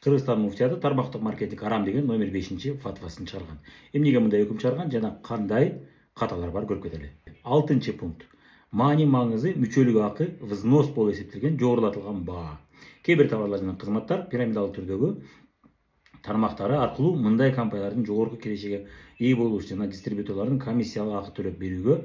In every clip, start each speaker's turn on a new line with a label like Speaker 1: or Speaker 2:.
Speaker 1: Кыргызстан муфтияты тармактык маркетинг арам деген номер 5 фатвасын чыгарган. Эмнеге мындай өкүм чыгарган жана кандай каталар бар көрүп кетели. 6 пункт. Маани маңызы мүчөлүк акы взнос болуп эсептелген жогорулатылган баа. Кээ бир товарлар жана кызматтар пирамидалык түрдөгү тармактары аркылуу мындай компаниялардын жогорку кирешеге ээ болуш жана дистрибьюторлордун комиссиялык акы төлөп берүүгө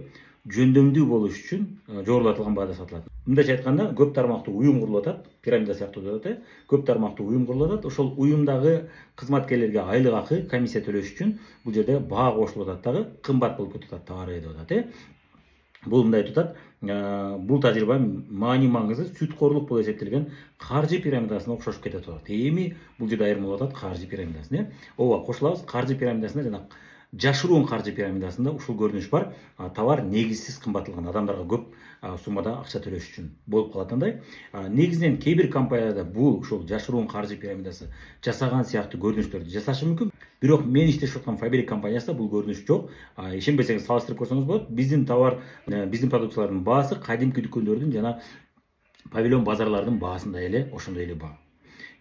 Speaker 1: жөндөмдүү болуш үчүн жогорулатылган баада сатылат. Мындайча айтканда, көп тармактуу уюм курулуп атат, пирамида сыяктуу деп атат. Көп тармактуу уюм курулуп атат. Ошол уюмдагы кызматкерлерге айлык акы, комиссия төлөш үчүн бул жерде баа кошулуп атат дагы, кымбат болуп кетип атат товары деп атат. Бул мындай айтып атат, бул тажрыйба маани маңызы сүткорлук болуп эсептелген каржы пирамидасына окшошуп кетет деп атат. Эми бул жерде айырмалап атат каржы пирамидасын. Ооба, кошулабыз. Каржы пирамидасында жана жашыруун каржы пирамидасында ушул көрүнүш бар. Товар негизсиз кымбатталган, адамдарга көп суммада акча төлөш үчүн болуп калат андай. Негизинен кээ бир компанияларда бул ушул жашыруун каржы пирамидасы жасаган сыяктуу көрүнүштөрдү жасашы мүмкүн. Бирок мен иштешип аткан Фаберик компаниясында бул көрүнүш жок. Ишенбесеңиз салыштырып көрсөңүз болот. Биздин товар, биздин продукциялардын баасы кадимки дүкөндөрдүн жана павильон базарлардын баасындай эле, ошондой эле баа.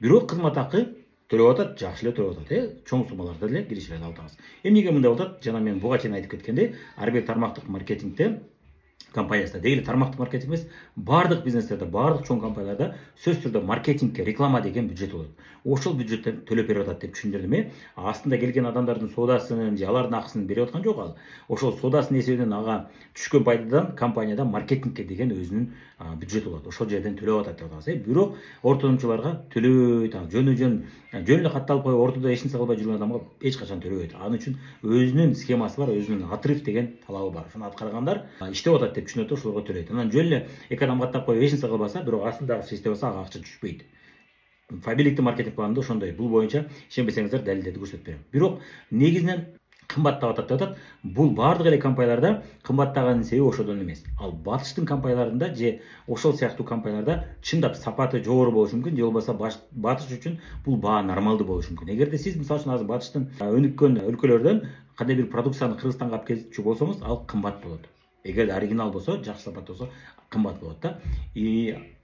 Speaker 1: Бирок кызмат акы төлөп атат, жакшы эле төлөп атат, чоң суммаларда эле киришилерди алабыз. Эмнеге мындай болуп атат? Жана мен буга чейин айтып кеткендей, ар бир тармактык маркетингде компаниясында, деги эле тармактык маркетинг эмес, баардык бизнестерде, баардык чоң компанияларда сөзсүз түрдө маркетингке, реклама деген бюджет болот. Ошол бюджеттен төлөп берип атат деп түшүндүрдүм. Астында келген адамдардын соодасын же алардын акысын берип аткан жок ал. Ошол соодасынын эсебинен ага түшкөн пайдадан компанияда маркетингке деген өзүнүн бюджети болот. Ошол жерден төлөп атат деп атабыз. Бирок ортодомчуларга төлөбөйт, жөн эле катталып коюп ортодо эч нерсе кылбай жүргөн адамга эч качан төлөбөйт. Анын үчүн өзүнүн схемасы бар, өзүнүн отрыв деген талабы бар. Ошону аткаргандар иштеп атат деп түшүнөт, ошолорго төлөйт. Анан жөн эле эки адам каттап коюп эч нерсе кылбаса, бирок астында иштеп атса, ага акча түшпөйт. Фабериктин маркетинг планында ошондой. Бул боюнча ишенбесеңиздер далилдерди көрсөтүп берем. Бирок негизинен кымбаттап атат деп атат. Бул баардык эле компанияларда кымбаттаганын себеби ошодон эмес. Ал батыштын компанияларында же ошол сыяктуу компанияларда чындап сапаты жогору болушу мүмкүн, же болбосо батыш үчүн бул баа нормалдуу болушу мүмкүн. Эгерде сиз мисалы үчүн азыр батыштын өнүккөн өлкөлөрдөн кандай бир продукцияны Кыргызстанга алып келчү болсоңуз, ал кымбат болот. Эгерде оригинал болсо, жакшы сапат болсо, кымбат болот да.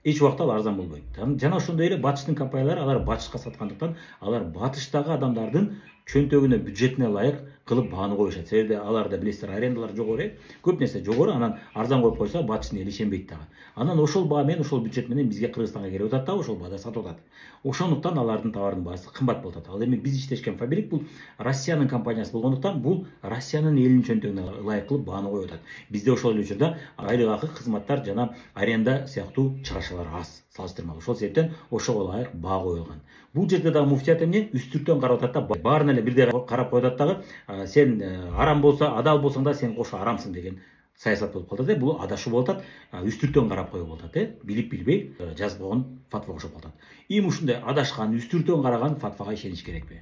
Speaker 1: Эч убакта ал арзан болбойт. Жана ошондой эле батыштын компаниялары, алар батышка саткандыктан, алар батыштагы адамдардын чөнтөгүнө, бюджетине ылайык кылып бааны коюшат. Себеби аларда билесиздер, арендалар жогору, көп нерсе жогору, анан арзан коюп койсо батыштын эли ишенбейт дагы. Анан ошол баа менен, ошол бюджет менен бизге Кыргызстанга келип атат да, ошол баада сатып атат. Ошондуктан алардын товарынын баасы кымбат болуп атат. Ал эми биз иштешкен Фаберик бул Россиянын компаниясы болгондуктан, бул Россиянын элинин чөнтөгүнө ылайык кылып бааны коюп атат. Бизде ошол эле учурда айлык акы, кызматтар жана аренда сыяктуу чыгашалар аз, салыштырмалуу. Ошол себептен ошого ылайык баа коюлган. Бул жерде дагы муфтият эмне? Үстүртөн карап атат да, баарына эле бирдей карап коюп атат дагы, сен арам болсо, адал болсоң да сен кошо арамсың деген саясат болуп калат. Бул адашуу болуп атат, үстүртөн карап коюу болуп атат. Билип билбей жазып койгон фатва окшоп калат. Эми ушундай адашкан, үстүртөн караган фатвага ишениш керекпи?